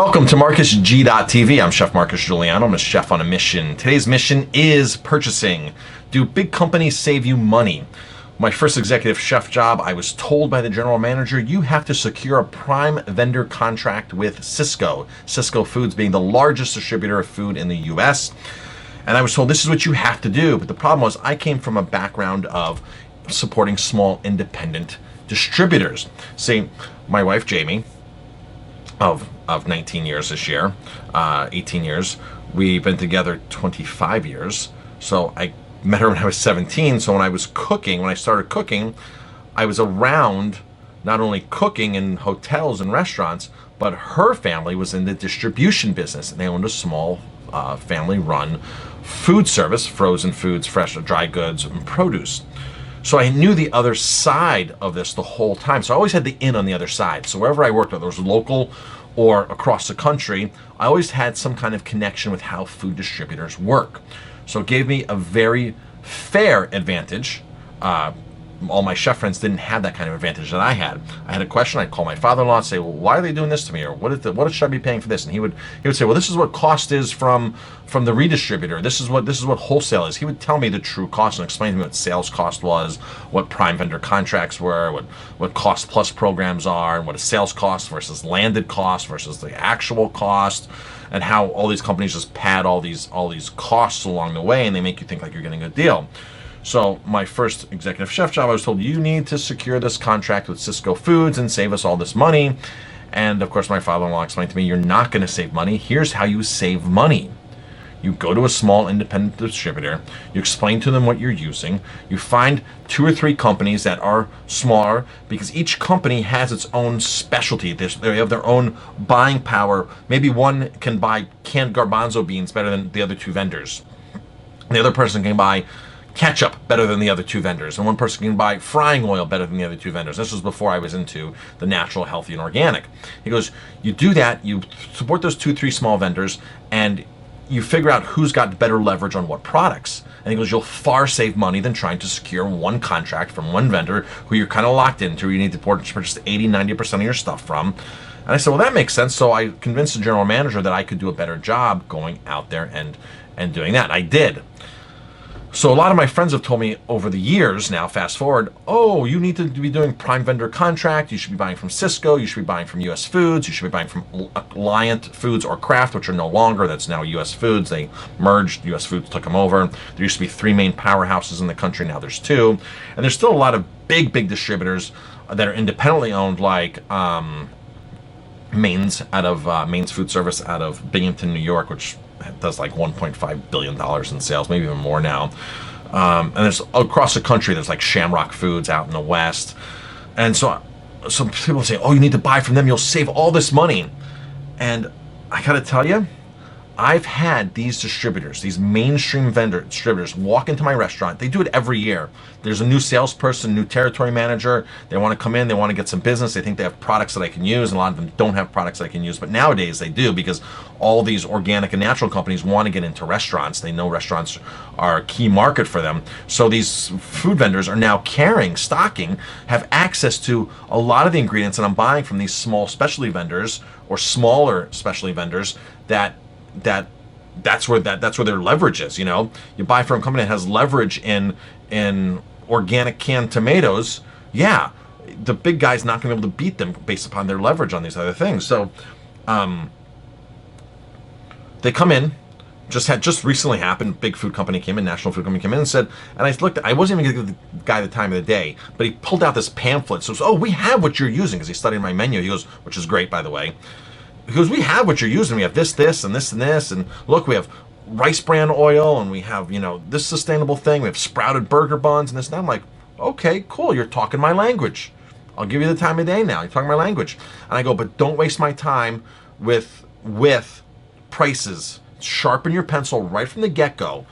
Welcome to MarcusG.tv. I'm Chef Marcus Guiliano. I'm a chef on a mission. Today's mission is purchasing. Do big companies save you money? My first executive chef job, I was told by the general manager, you have to secure a prime vendor contract with Sysco. Sysco Foods being the largest distributor of food in the US. And I was told this is what you have to do. But the problem was I came from a background of supporting small independent distributors. See, my wife, Jamie, of 19 years this year, 18 years. We've been together 25 years. So I met her when I was 17. So when I started cooking, I was around not only cooking in hotels and restaurants, but her family was in the distribution business. And they owned a small family-run food service, frozen foods, fresh, dry goods, and produce. So I knew the other side of this the whole time. So I always had the in on the other side. So wherever I worked, whether it was local or across the country, I always had some kind of connection with how food distributors work. So it gave me a very fair advantage. All my chef friends didn't have that kind of advantage that I had. I had a question, I'd call my father-in-law and say, well, why are they doing this to me? Or what should I be paying for this? And he would say, well, this is what cost is from the redistributor. This is what wholesale is. He would tell me the true cost and explain to me what sales cost was, what prime vendor contracts were, what cost plus programs are, and what a sales cost versus landed cost versus the actual cost, and how all these companies just pad all these costs along the way, and they make you think like you're getting a deal. So my first executive chef job, I was told, you need to secure this contract with Sysco Foods and save us all this money. And of course, my father-in-law explained to me, you're not going to save money. Here's how you save money. You go to a small independent distributor, you explain to them what you're using, you find 2 or 3 companies that are smaller, because each company has its own specialty. They have their own buying power. Maybe one can buy canned garbanzo beans better than the other 2 vendors. The other person can buy ketchup better than the other 2 vendors, and one person can buy frying oil better than the other 2 vendors. This was before I was into the natural, healthy, and organic. He goes, you do that, you support those 2, 3 small vendors, and you figure out who's got better leverage on what products. And he goes, you'll far save money than trying to secure one contract from one vendor who you're kind of locked into, you need to purchase 80-90% of your stuff from. And I said, well, that makes sense. So I convinced the general manager that I could do a better job going out there and doing that. I did. So a lot of my friends have told me over the years now, fast forward, oh, you need to be doing prime vendor contract. You should be buying from Sysco. You should be buying from US Foods. You should be buying from Alliant Foods or Kraft, which are no longer. That's now US Foods. They merged. US Foods took them over. There used to be 3 main powerhouses in the country. Now there's 2. And there's still a lot of big distributors that are independently owned, like Maine's Food Service out of Binghamton, New York, which does like $1.5 billion in sales, maybe even more now. And there's across the country, there's like Shamrock Foods out in the West. And so some people say, oh, you need to buy from them, you'll save all this money. And I gotta tell you, I've had these distributors, these mainstream distributors walk into my restaurant. They do it every year. There's a new salesperson, new territory manager. They want to come in, they want to get some business. They think they have products that I can use, and a lot of them don't have products that I can use. But nowadays they do, because all these organic and natural companies want to get into restaurants. They know restaurants are a key market for them. So these food vendors are now stocking, have access to a lot of the ingredients that I'm buying from these small specialty vendors or smaller specialty vendors that's where their leverage is. You buy from a company that has leverage in organic canned tomatoes. Yeah, the big guy's not going to be able to beat them based upon their leverage on these other things. So they come in. Just recently happened. Big food company came in, national food company came in and said, and I looked, I wasn't even going to give the guy the time of the day, but he pulled out this pamphlet. So, oh, we have what you're using, because he studied my menu. He goes, which is great, by the way. Because we have what you're using. We have this, and this, and this. And look, we have rice bran oil, and we have, this sustainable thing. We have sprouted burger buns and this. And I'm like, okay, cool. You're talking my language. I'll give you the time of day now. You're talking my language. And I go, but don't waste my time with prices. Sharpen your pencil right from the get-go.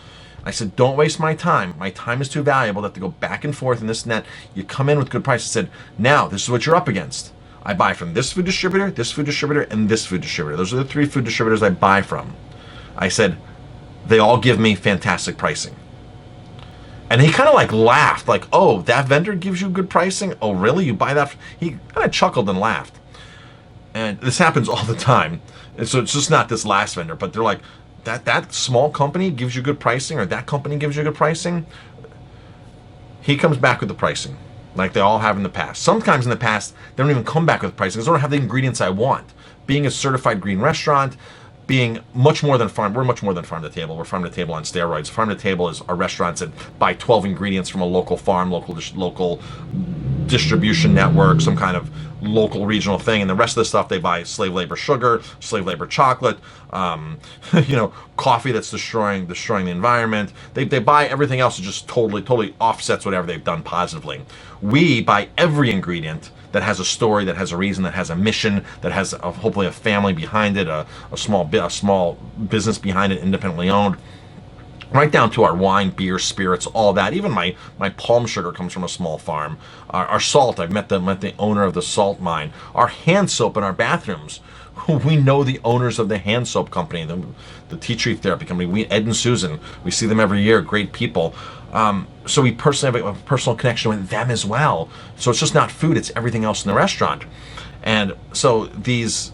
I said, don't waste my time. My time is too valuable to have to go back and forth and this and that. You come in with good prices. I said, now, this is what you're up against. I buy from this food distributor, and this food distributor. Those are the 3 food distributors I buy from. I said, they all give me fantastic pricing. And he kind of like laughed, like, oh, that vendor gives you good pricing? Oh, really? You buy that? He kind of chuckled and laughed. And this happens all the time. And so it's just not this last vendor, but they're like, that small company gives you good pricing, or that company gives you good pricing. He comes back with the pricing, like they all have in the past. Sometimes in the past, they don't even come back with pricing because they don't have the ingredients I want. Being a certified green restaurant, being much more than farm, we're much more than farm to table. We're farm to table on steroids. Farm to table is our restaurants that buy 12 ingredients from a local farm, local distribution network, some kind of local regional thing, and the rest of the stuff they buy slave labor sugar, slave labor chocolate, coffee that's destroying the environment. They buy everything else that just totally offsets whatever they've done positively. We buy every ingredient that has a story, that has a reason, that has a mission, that has hopefully a family behind it, a small business behind it, independently owned. Right down to our wine, beer, spirits, all that. Even my palm sugar comes from a small farm. Our salt, I've met the owner of the salt mine. Our hand soap in our bathrooms, we know the owners of the hand soap company, the tea tree therapy company. Ed and Susan, we see them every year, great people. So we personally have a personal connection with them as well. So it's just not food, it's everything else in the restaurant. And so these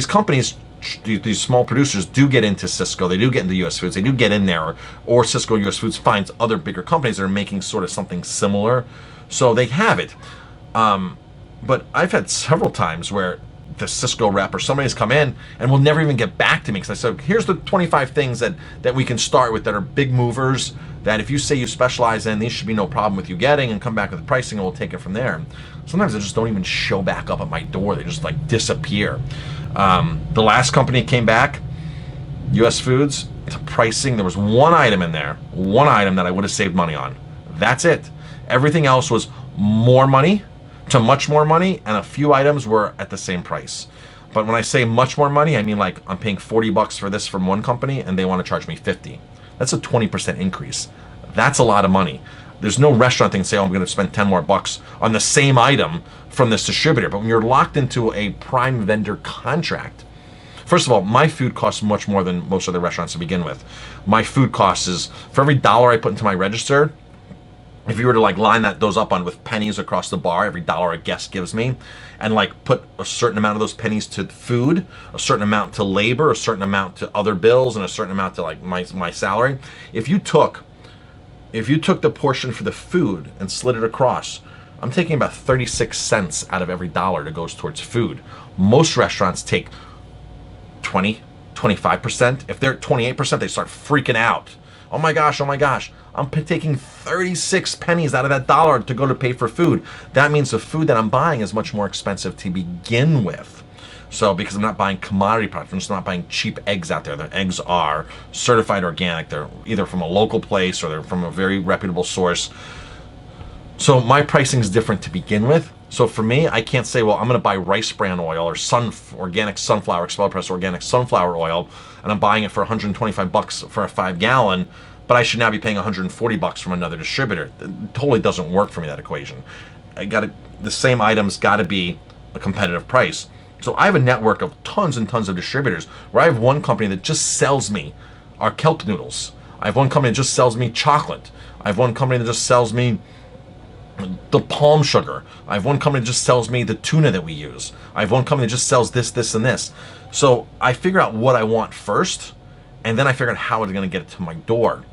companies, these small producers do get into Sysco, they do get into US Foods, they do get in there, or Sysco US Foods finds other bigger companies that are making sort of something similar, so they have it. But I've had several times where the Sysco rep or somebody's come in and will never even get back to me because I said, here's the 25 things that we can start with that are big movers, that if you say you specialize in, these should be no problem with you getting, and come back with the pricing and we'll take it from there. Sometimes they just don't even show back up at my door, they just like disappear. The last company came back, US Foods, the pricing, there was one item in there, one item that I would have saved money on. That's it. Everything else was more money to much more money, and a few items were at the same price. But when I say much more money, I mean like I'm paying $40 for this from one company and they want to charge me $50. That's a 20% increase. That's a lot of money. There's no restaurant thing say, oh, I'm going to spend 10 more bucks on the same item from this distributor. But when you're locked into a prime vendor contract, first of all, my food costs much more than most other restaurants to begin with. My food cost is, for every dollar I put into my register, if you were to like line those up on with pennies across the bar, every dollar a guest gives me, and like put a certain amount of those pennies to food, a certain amount to labor, a certain amount to other bills, and a certain amount to like my salary. If you took the portion for the food and slid it across, I'm taking about 36 cents out of every dollar that goes towards food. Most restaurants take 20, 25%. If they're at 28%, they start freaking out. Oh my gosh, I'm taking 36 pennies out of that dollar to go to pay for food. That means the food that I'm buying is much more expensive to begin with. So because I'm not buying commodity products, I'm just not buying cheap eggs out there. The eggs are certified organic. They're either from a local place or they're from a very reputable source. So my pricing is different to begin with. So for me, I can't say, well, I'm going to buy rice bran oil or organic sunflower, expelled press organic sunflower oil, and I'm buying it for $125 for a 5-gallon, but I should now be paying $140 from another distributor. It totally doesn't work for me, that equation. The same items got to be a competitive price. So I have a network of tons and tons of distributors where I have one company that just sells me our kelp noodles. I have one company that just sells me chocolate. I have one company that just sells me the palm sugar. I have one company that just sells me the tuna that we use. I have one company that just sells this, and this. So I figure out what I want first, and then I figure out how it's going to get it to my door.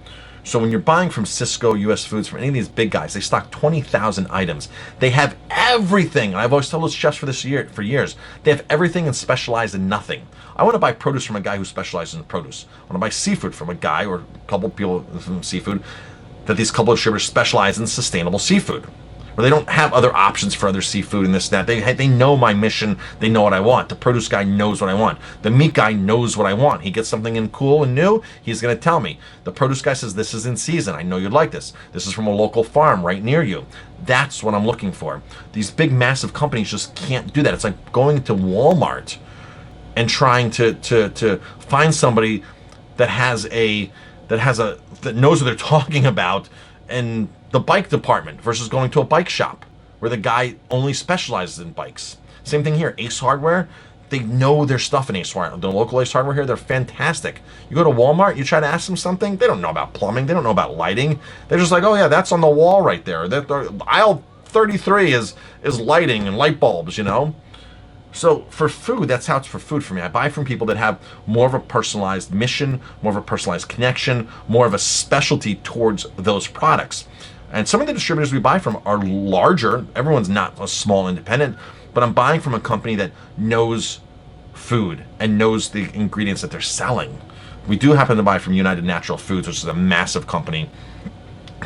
So when you're buying from Sysco, US Foods, from any of these big guys, they stock 20,000 items. They have everything. And I've always told those chefs for years, they have everything and specialize in nothing. I want to buy produce from a guy who specializes in produce. I want to buy seafood from a guy or a couple people from seafood, that these couple of distributors specialize in sustainable seafood, where they don't have other options for other seafood and this and that. They know my mission. They know what I want. The produce guy knows what I want. The meat guy knows what I want. He gets something in cool and new, he's going to tell me. The produce guy says, this is in season. I know you'd like this. This is from a local farm right near you. That's what I'm looking for. These big, massive companies just can't do that. It's like going to Walmart and trying to find somebody that knows what they're talking about in the bike department versus going to a bike shop where the guy only specializes in bikes. Same thing here. Ace Hardware, they know their stuff in Ace Hardware. The local Ace Hardware here, they're fantastic. You go to Walmart, you try to ask them something, they don't know about plumbing, they don't know about lighting. They're just like, oh yeah, that's on the wall right there. Aisle 33 is lighting and light bulbs, you know? So for food, that's how it's for food for me. I buy from people that have more of a personalized mission, more of a personalized connection, more of a specialty towards those products. And some of the distributors we buy from are larger. Everyone's not a small independent, but I'm buying from a company that knows food and knows the ingredients that they're selling. We do happen to buy from United Natural Foods, which is a massive company.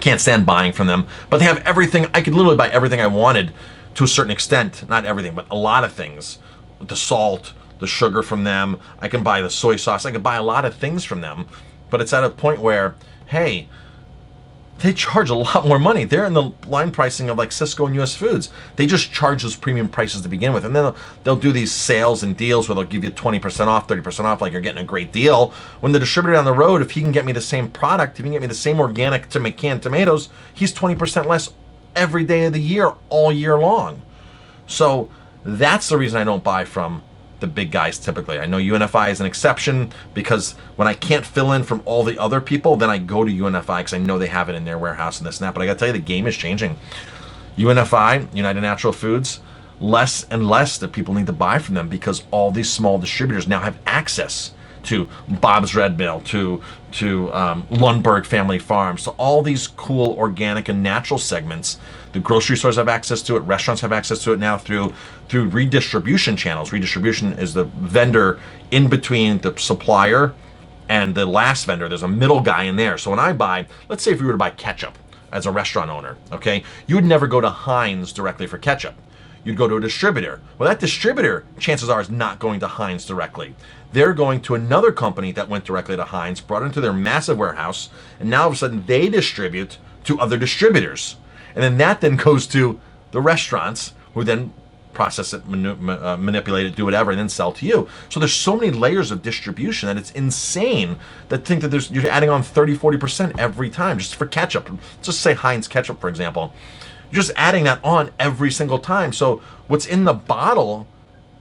Can't stand buying from them, but they have everything. I could literally buy everything I wanted to a certain extent, not everything, but a lot of things. The salt, the sugar from them. I can buy the soy sauce. I can buy a lot of things from them, but it's at a point where, hey, they charge a lot more money. They're in the line pricing of like Sysco and US Foods. They just charge those premium prices to begin with. And then they'll do these sales and deals where they'll give you 20% off, 30% off, like you're getting a great deal. When the distributor down the road, if he can get me the same product, if he can get me the same organic canned tomatoes, he's 20% less every day of the year, all year long. So that's the reason I don't buy from the big guys typically. I know UNFI is an exception because when I can't fill in from all the other people, then I go to UNFI because I know they have it in their warehouse and this and that. But I got to tell you, the game is changing. UNFI, United Natural Foods, less and less that people need to buy from them because all these small distributors now have access to Bob's Red Mill, to Lundberg Family Farms, to all these cool organic and natural segments. The grocery stores have access to it. Restaurants have access to it now through redistribution channels. Redistribution is the vendor in between the supplier and the last vendor. There's a middle guy in there. So when I buy, let's say if we were to buy ketchup as a restaurant owner, okay, you would never go to Heinz directly for ketchup. You'd go to a distributor. Well, that distributor, chances are, is not going to Heinz directly. They're going to another company that went directly to Heinz, brought it into their massive warehouse, and now all of a sudden they distribute to other distributors. And then that then goes to the restaurants, who then process it, manipulate it, do whatever, and then sell to you. So there's so many layers of distribution that it's insane that think that you're adding on 30, 40% every time just for ketchup. Just say Heinz ketchup, for example. You're just adding that on every single time. So what's in the bottle,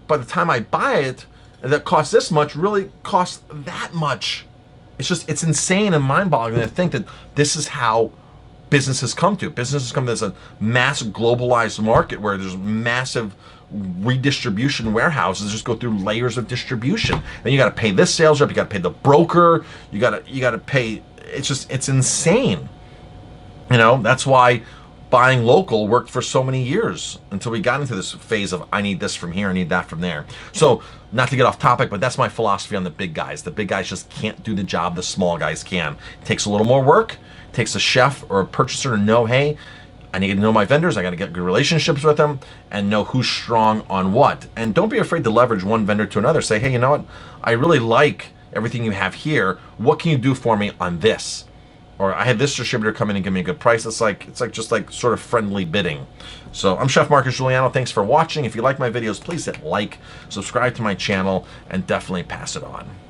by the time I buy it, that costs this much really costs that much. It's insane and mind-boggling to think that this is how businesses come to. Businesses come to this a massive globalized market where there's massive redistribution warehouses just go through layers of distribution. Then you got to pay this sales rep, you got to pay the broker, you got to pay. It's insane. You know, that's why buying local worked for so many years until we got into this phase of I need this from here, I need that from there. So not to get off topic, but that's my philosophy on the big guys. The big guys just can't do the job the small guys can. It takes a little more work. It takes a chef or a purchaser to know, hey, I need to know my vendors. I got to get good relationships with them and know who's strong on what. And don't be afraid to leverage one vendor to another. Say, hey, you know what? I really like everything you have here. What can you do for me on this? Or I had this distributor come in and give me a good price. It's like just like sort of friendly bidding. So I'm Chef Marcus Guiliano. Thanks for watching. If you like my videos, please hit like, subscribe to my channel, and definitely pass it on.